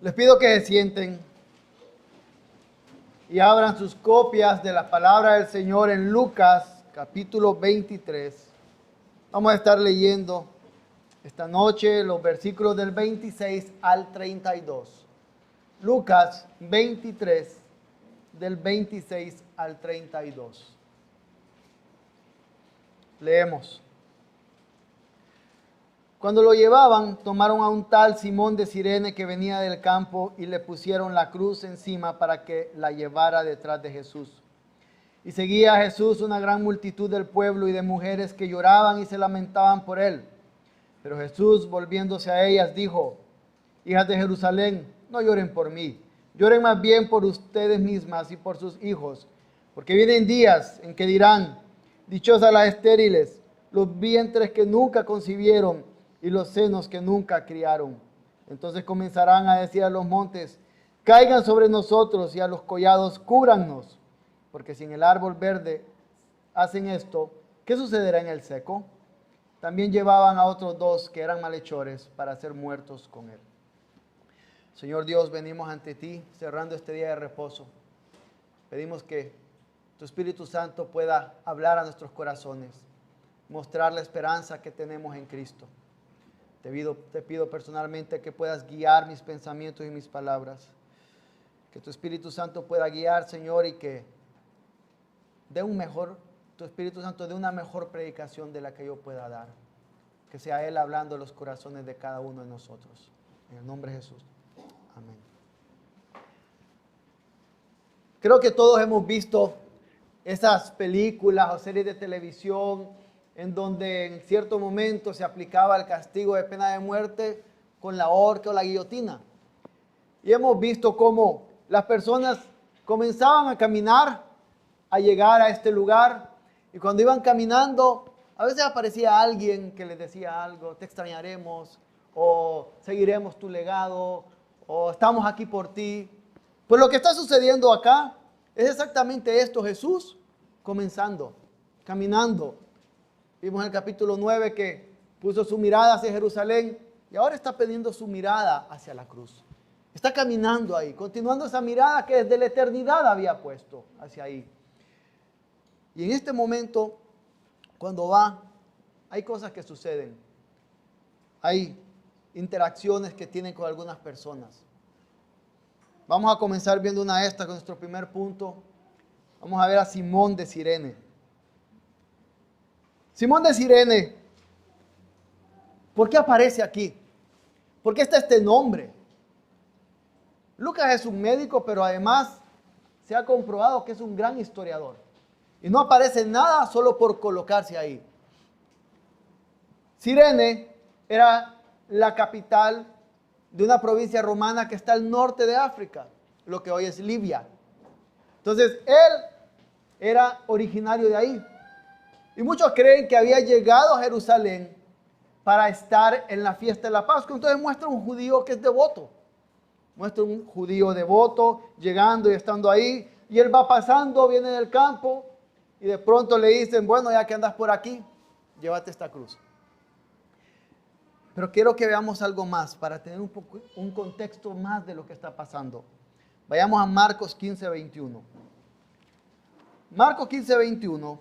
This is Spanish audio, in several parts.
Les pido que se sienten y abran sus copias de la palabra del Señor en Lucas, capítulo 23. Vamos a estar leyendo esta noche los versículos del 26 al 32. Lucas 23, del 26 al 32. Leemos. Cuando lo llevaban, tomaron a un tal Simón de Cirene que venía del campo y le pusieron la cruz encima para que la llevara detrás de Jesús. Y seguía a Jesús una gran multitud del pueblo y de mujeres que lloraban y se lamentaban por él. Pero Jesús, volviéndose a ellas, dijo: hijas de Jerusalén, no lloren por mí, lloren más bien por ustedes mismas y por sus hijos, porque vienen días en que dirán: dichosas las estériles, los vientres que nunca concibieron y los senos que nunca criaron. Entonces comenzarán a decir a los montes: caigan sobre nosotros, y a los collados cúbrannos. Porque si en el árbol verde hacen esto, ¿qué sucederá en el seco? También llevaban a otros dos que eran malhechores para ser muertos con él. Señor Dios, venimos ante ti cerrando este día de reposo. Pedimos que tu Espíritu Santo pueda hablar a nuestros corazones, mostrar la esperanza que tenemos en Cristo. Te pido personalmente que puedas guiar mis pensamientos y mis palabras. Que tu Espíritu Santo pueda guiar, Señor, y que tu Espíritu Santo dé una mejor predicación de la que yo pueda dar. Que sea Él hablando en los corazones de cada uno de nosotros. En el nombre de Jesús. Amén. Creo que todos hemos visto esas películas o series de televisión en donde en cierto momento se aplicaba el castigo de pena de muerte con la horca o la guillotina. Y hemos visto cómo las personas comenzaban a caminar, a llegar a este lugar, y cuando iban caminando, a veces aparecía alguien que les decía algo: te extrañaremos, o seguiremos tu legado, o estamos aquí por ti. Pues lo que está sucediendo acá es exactamente esto: Jesús comenzando, caminando. Vimos en el capítulo 9 que puso su mirada hacia Jerusalén y ahora está poniendo su mirada hacia la cruz. Está caminando ahí, continuando esa mirada que desde la eternidad había puesto hacia ahí. Y en este momento, cuando va, hay cosas que suceden. Hay interacciones que tienen con algunas personas. Vamos a comenzar viendo una de estas con nuestro primer punto. Vamos a ver a Simón de Cirene. Simón de Cirene, ¿por qué aparece aquí? ¿Por qué está este nombre? Lucas es un médico, pero además se ha comprobado que es un gran historiador. Y no aparece nada solo por colocarse ahí. Cirene era la capital de una provincia romana que está al norte de África, lo que hoy es Libia. Entonces, él era originario de ahí. Y muchos creen que había llegado a Jerusalén para estar en la fiesta de la Pascua. Entonces muestra un judío que es devoto. Muestra un judío devoto llegando y estando ahí. Y él va pasando, viene del campo y de pronto le dicen: bueno, ya que andas por aquí, llévate esta cruz. Pero quiero que veamos algo más para tener un contexto más de lo que está pasando. Vayamos a Marcos 15:21. Marcos 15:21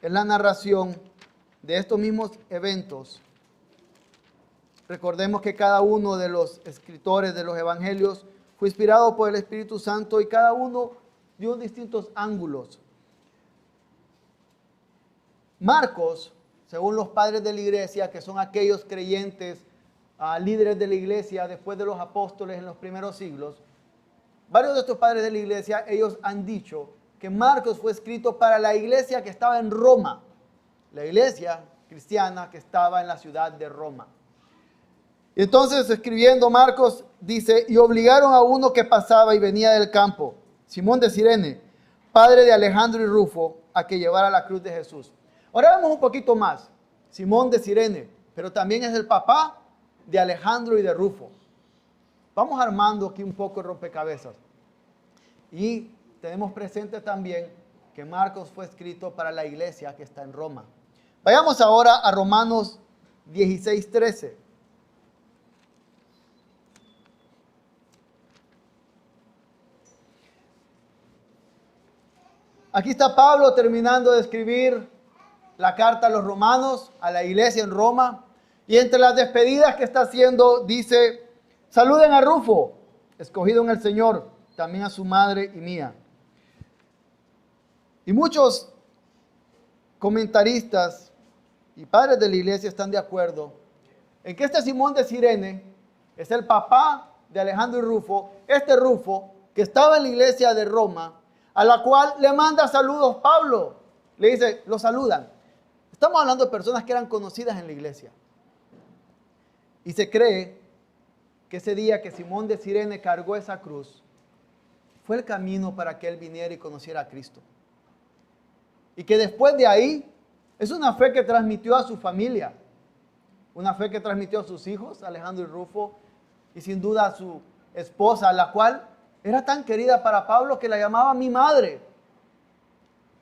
es la narración de estos mismos eventos. Recordemos que cada uno de los escritores de los evangelios fue inspirado por el Espíritu Santo y cada uno dio distintos ángulos. Marcos, según los padres de la iglesia, que son aquellos creyentes, líderes de la iglesia después de los apóstoles en los primeros siglos, varios de estos padres de la iglesia, ellos han dicho que Marcos fue escrito para la iglesia que estaba en Roma, la iglesia cristiana que estaba en la ciudad de Roma. Y entonces, escribiendo Marcos, dice: y obligaron a uno que pasaba y venía del campo, Simón de Cirene, padre de Alejandro y Rufo, a que llevara la cruz de Jesús. Ahora vemos un poquito más. Simón de Cirene, pero también es el papá de Alejandro y de Rufo. Vamos armando aquí un poco el rompecabezas. Y tenemos presente también que Marcos fue escrito para la iglesia que está en Roma. Vayamos ahora a Romanos 16:13. Aquí está Pablo terminando de escribir la carta a los romanos, a la iglesia en Roma. Y entre las despedidas que está haciendo, dice: saluden a Rufo, escogido en el Señor, también a su madre y mía. Y muchos comentaristas y padres de la iglesia están de acuerdo en que este Simón de Cirene es el papá de Alejandro y Rufo, este Rufo que estaba en la iglesia de Roma, a la cual le manda saludos Pablo. Le dice, lo saludan. Estamos hablando de personas que eran conocidas en la iglesia. Y se cree que ese día que Simón de Cirene cargó esa cruz, fue el camino para que él viniera y conociera a Cristo. Y que después de ahí, es una fe que transmitió a su familia, una fe que transmitió a sus hijos, Alejandro y Rufo, y sin duda a su esposa, la cual era tan querida para Pablo que la llamaba mi madre.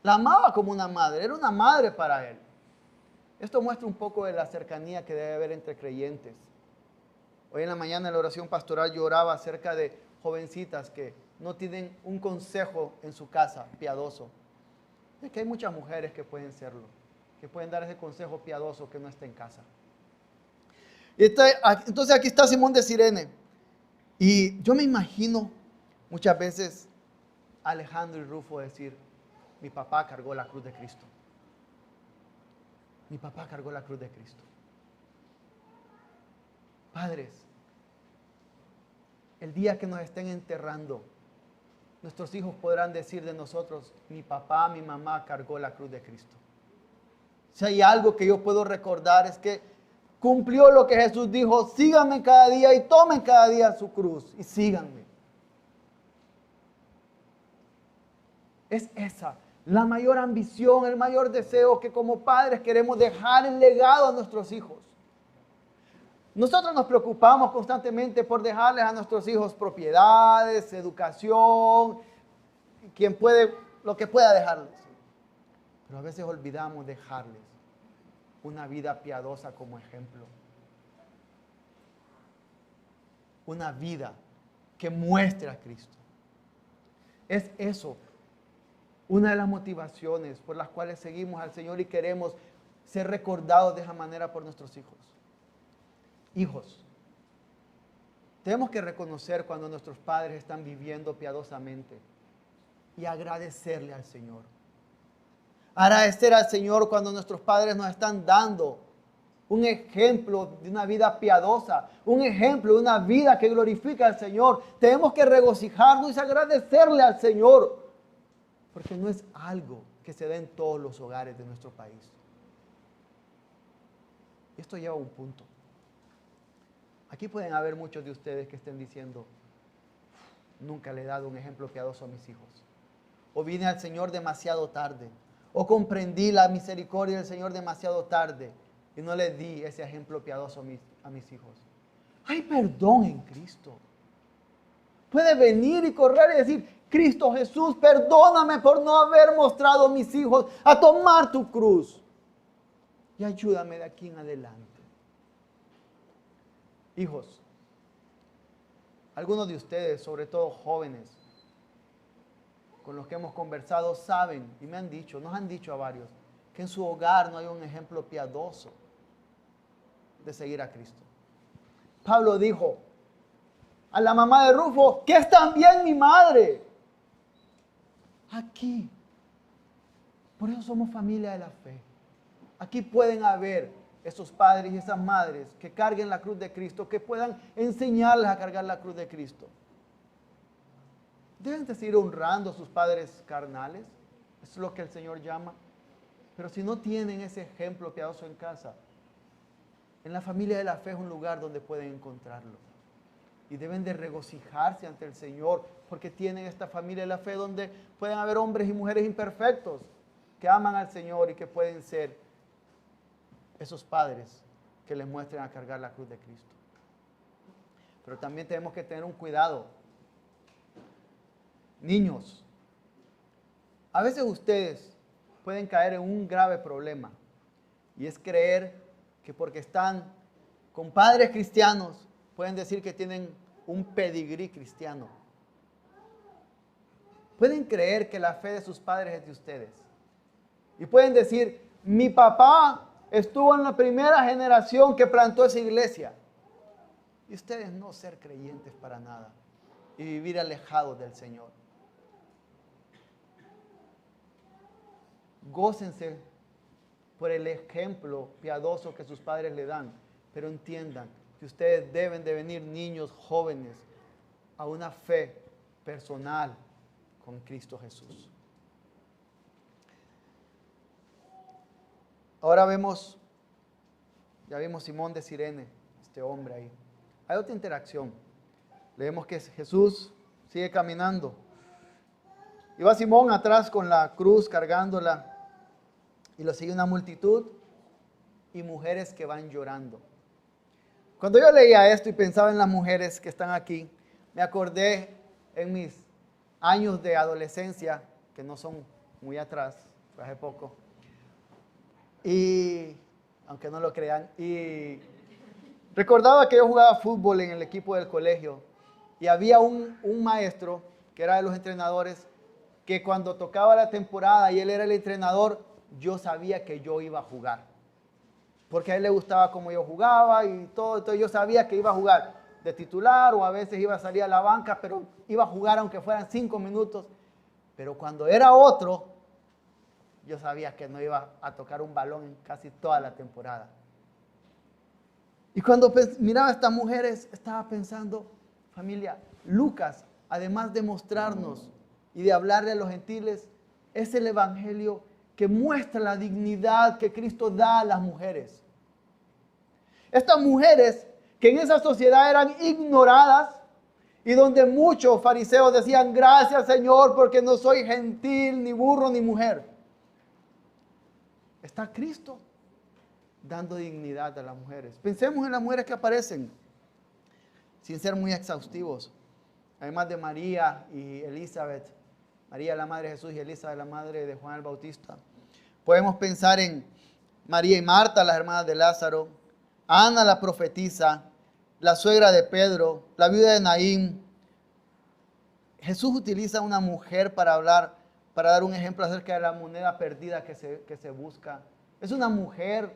La amaba como una madre, era una madre para él. Esto muestra un poco de la cercanía que debe haber entre creyentes. Hoy en la mañana en la oración pastoral yo oraba acerca de jovencitas que no tienen un consejo en su casa piadoso. Es que hay muchas mujeres que pueden serlo, que pueden dar ese consejo piadoso que no está en casa. Entonces aquí está Simón de Cirene. Y yo me imagino muchas veces a Alejandro y Rufo decir, mi papá cargó la cruz de Cristo. Mi papá cargó la cruz de Cristo. Padres, el día que nos estén enterrando, nuestros hijos podrán decir de nosotros, mi papá, mi mamá cargó la cruz de Cristo. Si hay algo que yo puedo recordar es que cumplió lo que Jesús dijo, síganme cada día y tomen cada día su cruz y síganme. Es esa la mayor ambición, el mayor deseo que como padres queremos dejar el legado a nuestros hijos. Nosotros nos preocupamos constantemente por dejarles a nuestros hijos propiedades, educación, lo que pueda dejarles. Pero a veces olvidamos dejarles una vida piadosa como ejemplo. Una vida que muestre a Cristo. Es eso, una de las motivaciones por las cuales seguimos al Señor y queremos ser recordados de esa manera por nuestros hijos. Hijos, tenemos que reconocer cuando nuestros padres están viviendo piadosamente y agradecerle al Señor. Agradecer al Señor cuando nuestros padres nos están dando un ejemplo de una vida piadosa, un ejemplo de una vida que glorifica al Señor. Tenemos que regocijarnos y agradecerle al Señor, porque no es algo que se dé en todos los hogares de nuestro país. Y esto lleva a un punto. Aquí pueden haber muchos de ustedes que estén diciendo, nunca le he dado un ejemplo piadoso a mis hijos. O vine al Señor demasiado tarde. O comprendí la misericordia del Señor demasiado tarde y no le di ese ejemplo piadoso a mis hijos. Hay perdón en Cristo. Puede venir y correr y decir, Cristo Jesús, perdóname por no haber mostrado a mis hijos a tomar tu cruz. Y ayúdame de aquí en adelante. Hijos, algunos de ustedes, sobre todo jóvenes, con los que hemos conversado, saben y me han dicho, nos han dicho a varios, que en su hogar no hay un ejemplo piadoso de seguir a Cristo. Pablo dijo a la mamá de Rufo, que es también mi madre. Aquí, por eso somos familia de la fe. Aquí pueden haber esos padres y esas madres que carguen la cruz de Cristo, que puedan enseñarles a cargar la cruz de Cristo. Deben de seguir honrando a sus padres carnales, eso es lo que el Señor llama. Pero si no tienen ese ejemplo piadoso en casa, en la familia de la fe es un lugar donde pueden encontrarlo. Y deben de regocijarse ante el Señor, porque tienen esta familia de la fe donde pueden haber hombres y mujeres imperfectos que aman al Señor y que pueden ser esos padres que les muestren a cargar la cruz de Cristo. Pero también tenemos que tener un cuidado. Niños, a veces ustedes pueden caer en un grave problema y es creer que porque están con padres cristianos pueden decir que tienen un pedigrí cristiano. pueden creer que la fe de sus padres es de ustedes. Y pueden decir, mi papá estuvo en la primera generación que plantó esa iglesia. Y ustedes no ser creyentes para nada y vivir alejados del Señor. Gócense por el ejemplo piadoso que sus padres le dan, pero entiendan que ustedes deben de venir niños jóvenes a una fe personal con Cristo Jesús. Ahora ya vimos Simón de Cirene, este hombre ahí. Hay otra interacción. Leemos que Jesús sigue caminando. Y va Simón atrás con la cruz cargándola. Y lo sigue una multitud y mujeres que van llorando. Cuando yo leía esto y pensaba en las mujeres que están aquí, me acordé en mis años de adolescencia, que no son muy atrás, fue hace poco. Y, aunque no lo crean, y recordaba que yo jugaba fútbol en el equipo del colegio y había un maestro que era de los entrenadores que cuando tocaba la temporada y él era el entrenador, yo sabía que yo iba a jugar. Porque a él le gustaba cómo yo jugaba y todo, entonces yo sabía que iba a jugar de titular o a veces iba a salir a la banca, pero iba a jugar aunque fueran 5 minutos. Pero cuando era otro, yo sabía que no iba a tocar un balón en casi toda la temporada. Y cuando miraba a estas mujeres, estaba pensando, familia, Lucas, además de mostrarnos y de hablarle a los gentiles, es el evangelio que muestra la dignidad que Cristo da a las mujeres. Estas mujeres que en esa sociedad eran ignoradas y donde muchos fariseos decían, gracias Señor porque no soy gentil, ni burro, ni mujer. Está Cristo dando dignidad a las mujeres. Pensemos en las mujeres que aparecen, sin ser muy exhaustivos. Además de María y Elizabeth, María la madre de Jesús y Elizabeth la madre de Juan el Bautista. Podemos pensar en María y Marta, las hermanas de Lázaro, Ana la profetisa, la suegra de Pedro, la viuda de Naín. Jesús utiliza a una mujer para hablar, para dar un ejemplo acerca de la moneda perdida que se busca. Es una mujer,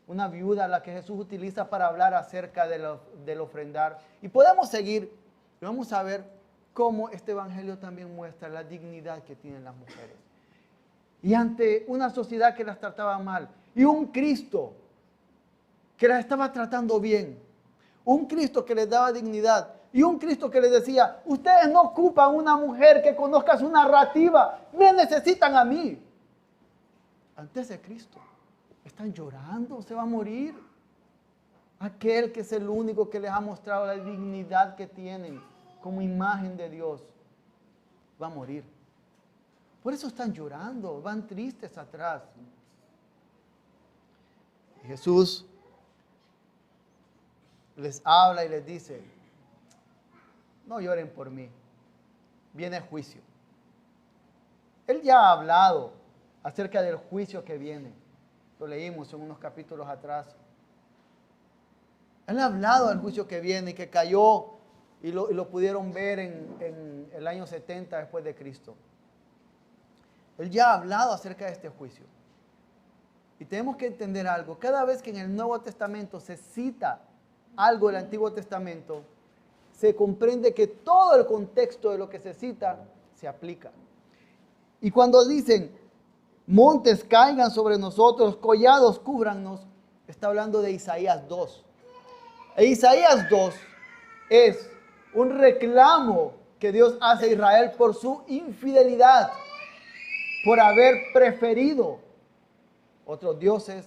una viuda, la que Jesús utiliza para hablar acerca del ofrendar. Y podemos seguir y vamos a ver cómo este evangelio también muestra la dignidad que tienen las mujeres. Y ante una sociedad que las trataba mal, y un Cristo que las estaba tratando bien, un Cristo que les daba dignidad, y un Cristo que les decía, ustedes no ocupan una mujer que conozca su narrativa, me necesitan a mí. Ante ese Cristo, están llorando, se va a morir. Aquel que es el único que les ha mostrado la dignidad que tienen como imagen de Dios, va a morir. Por eso están llorando, van tristes atrás. Y Jesús les habla y les dice, no lloren por mí, viene juicio. Él ya ha hablado acerca del juicio que viene. Lo leímos en unos capítulos atrás. Él ha hablado del juicio que viene y que cayó y lo pudieron ver en el año 70 después de Cristo. Él ya ha hablado acerca de este juicio. Y tenemos que entender algo. Cada vez que en el Nuevo Testamento se cita algo del Antiguo Testamento, se comprende que todo el contexto de lo que se cita se aplica. Y cuando dicen, montes caigan sobre nosotros, collados cúbrannos, está hablando de Isaías 2. E Isaías 2 es un reclamo que Dios hace a Israel por su infidelidad, por haber preferido otros dioses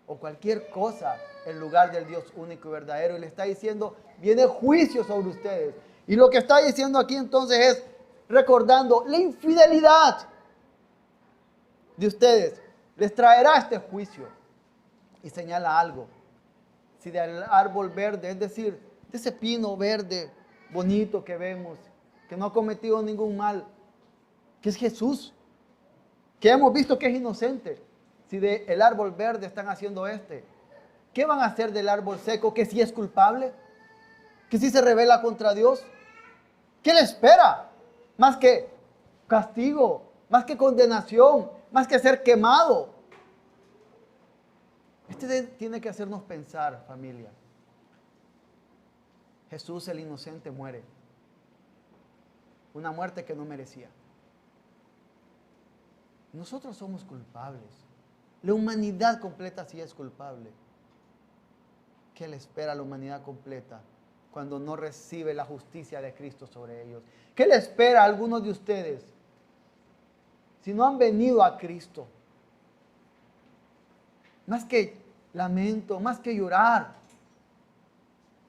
o cualquier cosa en lugar del Dios único y verdadero. Y le está diciendo, viene juicio sobre ustedes. Y lo que está diciendo aquí entonces es recordando la infidelidad de ustedes. Les traerá este juicio. Y señala algo. Si del árbol verde, es decir, de ese pino verde bonito que vemos, que no ha cometido ningún mal, que es Jesús, que hemos visto que es inocente. Si del árbol verde están haciendo ¿qué van a hacer del árbol seco que sí es culpable? ¿Que sí se rebela contra Dios? ¿Qué le espera? Más que castigo, más que condenación, más que ser quemado. Tiene que hacernos pensar, familia. Jesús el inocente muere. Una muerte que no merecía. Nosotros somos culpables. La humanidad completa sí es culpable. ¿Qué le espera a la humanidad completa cuando no recibe la justicia de Cristo sobre ellos? ¿Qué le espera a algunos de ustedes si no han venido a Cristo? Más que lamento, más que llorar,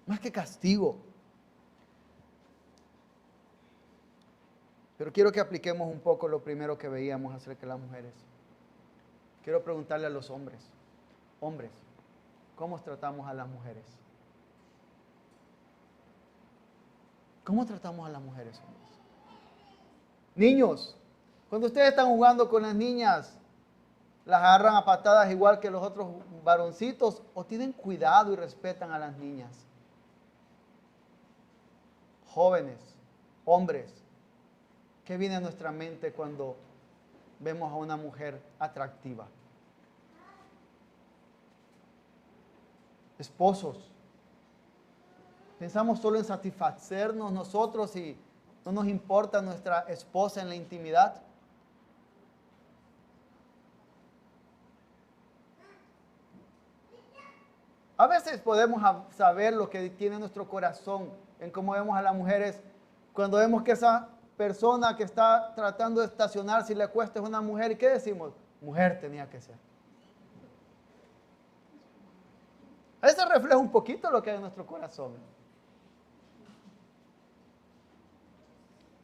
más que castigo. Pero quiero que apliquemos un poco lo primero que veíamos acerca de las mujeres. Quiero preguntarle a los hombres. Hombres, ¿cómo tratamos a las mujeres? ¿Cómo tratamos a las mujeres, hombres? Niños, cuando ustedes están jugando con las niñas, ¿las agarran a patadas igual que los otros varoncitos o tienen cuidado y respetan a las niñas? Jóvenes, hombres, ¿qué viene a nuestra mente cuando vemos a una mujer atractiva? Esposos, ¿pensamos solo en satisfacernos nosotros y no nos importa nuestra esposa en la intimidad? A veces podemos saber lo que tiene nuestro corazón en cómo vemos a las mujeres cuando vemos que esa persona que está tratando de estacionar, si le cuesta es una mujer. ¿Y qué decimos? Mujer tenía que ser. A veces refleja un poquito lo que hay en nuestro corazón.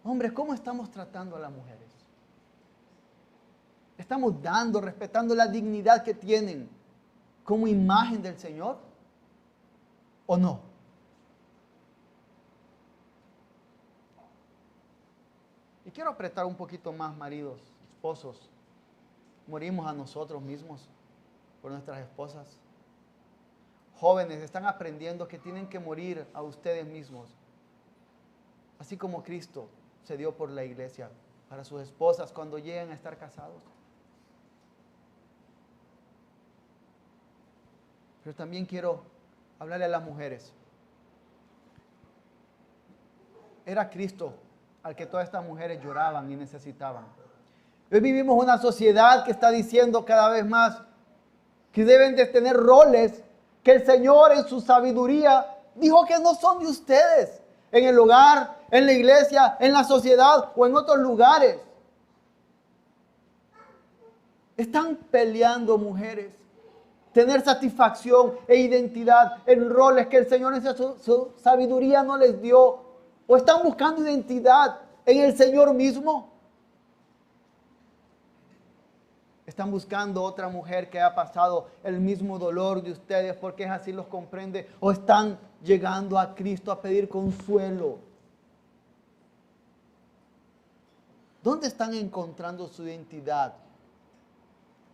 Hombres, ¿cómo estamos tratando a las mujeres? ¿Estamos dando, respetando la dignidad que tienen como imagen del Señor? ¿O no? Y quiero apretar un poquito más, maridos, esposos. Morimos a nosotros mismos por nuestras esposas. Jóvenes, están aprendiendo que tienen que morir a ustedes mismos. Así como Cristo se dio por la iglesia, para sus esposas cuando lleguen a estar casados. Pero también quiero hablarle a las mujeres. Era Cristo al que todas estas mujeres lloraban y necesitaban. Hoy vivimos una sociedad que está diciendo cada vez más que deben de tener roles que el Señor en su sabiduría dijo que no son de ustedes. En el hogar, en la iglesia, en la sociedad o en otros lugares. Están peleando, mujeres, tener satisfacción e identidad en roles que el Señor en su sabiduría no les dio. ¿O están buscando identidad en el Señor mismo? Están buscando otra mujer que ha pasado el mismo dolor de ustedes porque es así los comprende. ¿O están llegando a Cristo a pedir consuelo? ¿Dónde están encontrando su identidad?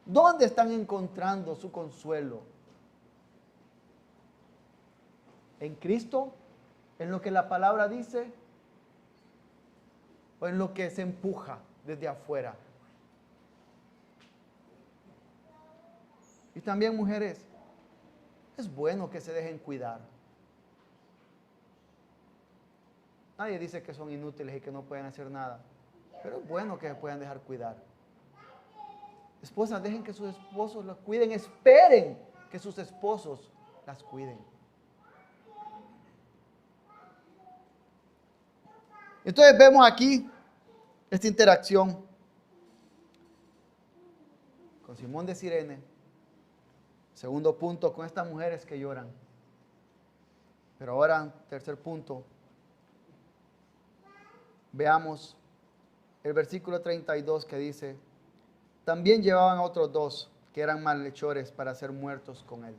¿Dónde están encontrando su consuelo? ¿En Cristo? ¿En lo que la palabra dice? ¿O en lo que se empuja desde afuera? Y también, mujeres, es bueno que se dejen cuidar. Nadie dice que son inútiles y que no pueden hacer nada, pero es bueno que se puedan dejar cuidar. Esposas, dejen que sus esposos las cuiden, esperen que sus esposos las cuiden. Entonces vemos aquí esta interacción con Simón de Cirene. Segundo punto, con estas mujeres que lloran. Pero ahora, tercer punto, veamos el versículo 32 que dice: también llevaban a otros dos que eran malhechores para ser muertos con él.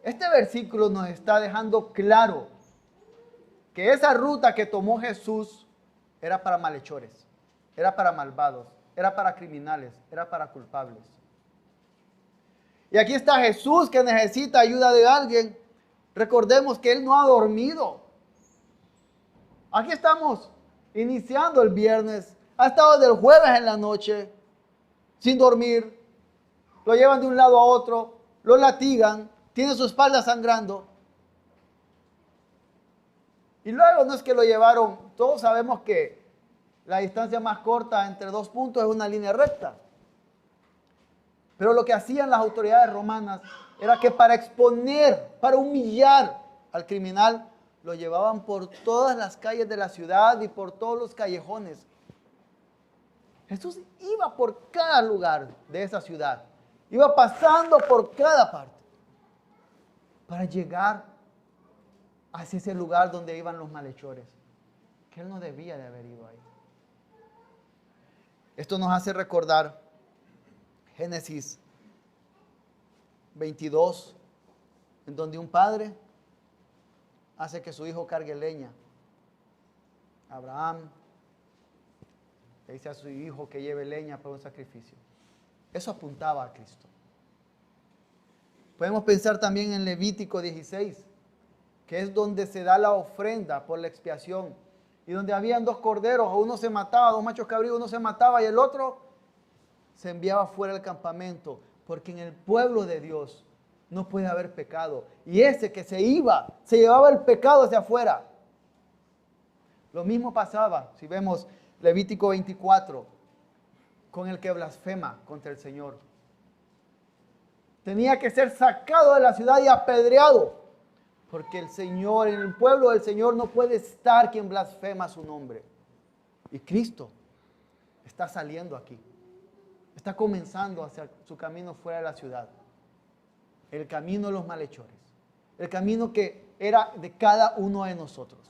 Este versículo nos está dejando claro que esa ruta que tomó Jesús era para malhechores, era para malvados, era para criminales, era para culpables. Y aquí está Jesús que necesita ayuda de alguien. Recordemos que Él no ha dormido. Aquí estamos iniciando el viernes, ha estado desde el jueves en la noche, sin dormir, lo llevan de un lado a otro, lo latigan, tiene su espalda sangrando. Y luego no es que lo llevaron, todos sabemos que la distancia más corta entre dos puntos es una línea recta. Pero lo que hacían las autoridades romanas era que para exponer, para humillar al criminal, lo llevaban por todas las calles de la ciudad y por todos los callejones. Jesús iba por cada lugar de esa ciudad, iba pasando por cada parte para llegar hacia ese lugar donde iban los malhechores, que él no debía de haber ido ahí. Esto nos hace recordar Génesis 22, en donde un padre hace que su hijo cargue leña. Abraham le dice a su hijo que lleve leña para un sacrificio. Eso apuntaba a Cristo. Podemos pensar también en Levítico 16, que es donde se da la ofrenda por la expiación, y donde habían dos corderos, uno se mataba, dos machos cabríos, uno se mataba y el otro se enviaba fuera del campamento, porque en el pueblo de Dios no puede haber pecado. Y ese que se iba, se llevaba el pecado hacia afuera. Lo mismo pasaba, si vemos Levítico 24, con el que blasfema contra el Señor. Tenía que ser sacado de la ciudad y apedreado, porque el Señor, en el pueblo del Señor no puede estar quien blasfema su nombre. Y Cristo está saliendo aquí. Está comenzando hacia su camino fuera de la ciudad. El camino de los malhechores. El camino que era de cada uno de nosotros.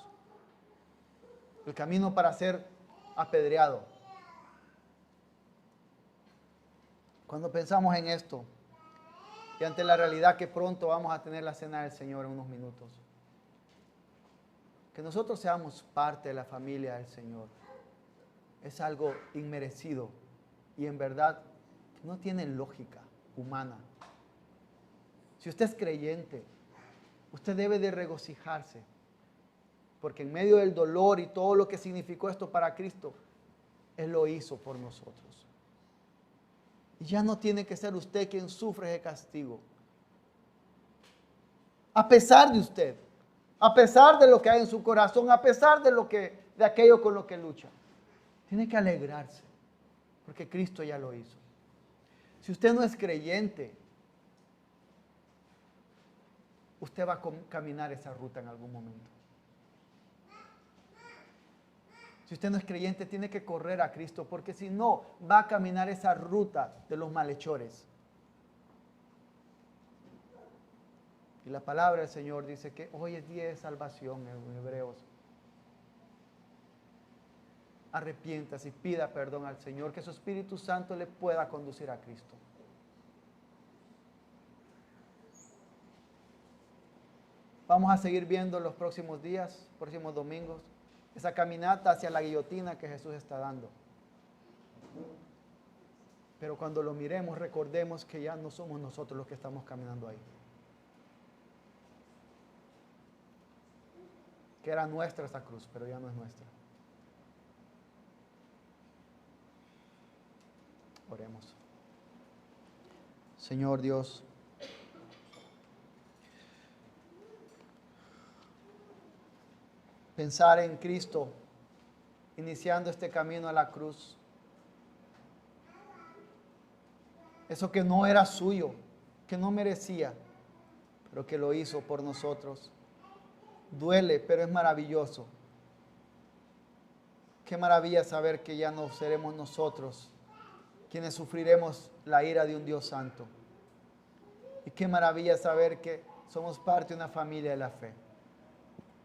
El camino para ser apedreado. Cuando pensamos en esto, y ante la realidad que pronto vamos a tener la cena del Señor en unos minutos, que nosotros seamos parte de la familia del Señor, es algo inmerecido y en verdad no tiene lógica humana. Si usted es creyente, usted debe de regocijarse, porque en medio del dolor y todo lo que significó esto para Cristo, Él lo hizo por nosotros. Y ya no tiene que ser usted quien sufre ese castigo. A pesar de usted, a pesar de lo que hay en su corazón, a pesar de aquello con lo que lucha, tiene que alegrarse, porque Cristo ya lo hizo. Si usted no es creyente, usted va a caminar esa ruta en algún momento. Si usted no es creyente, tiene que correr a Cristo, porque si no, va a caminar esa ruta de los malhechores. Y la palabra del Señor dice que hoy es día de salvación en Hebreos. Arrepiéntase y pida perdón al Señor, que su Espíritu Santo le pueda conducir a Cristo. Vamos a seguir viendo los próximos días, próximos domingos, esa caminata hacia la guillotina que Jesús está dando. Pero cuando lo miremos, recordemos que ya no somos nosotros los que estamos caminando ahí. Que era nuestra esa cruz, pero ya no es nuestra. Oremos. Señor Dios, pensar en Cristo, iniciando este camino a la cruz. Eso que no era suyo, que no merecía, pero que lo hizo por nosotros. Duele, pero es maravilloso. Qué maravilla saber que ya no seremos nosotros quienes sufriremos la ira de un Dios santo. Y qué maravilla saber que somos parte de una familia de la fe.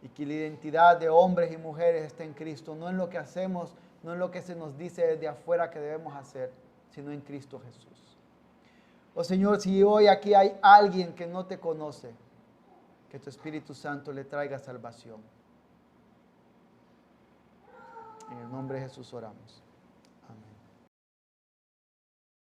Y que la identidad de hombres y mujeres está en Cristo, no en lo que hacemos, no en lo que se nos dice desde afuera que debemos hacer, sino en Cristo Jesús. Oh Señor, si hoy aquí hay alguien que no te conoce, que tu Espíritu Santo le traiga salvación. En el nombre de Jesús oramos.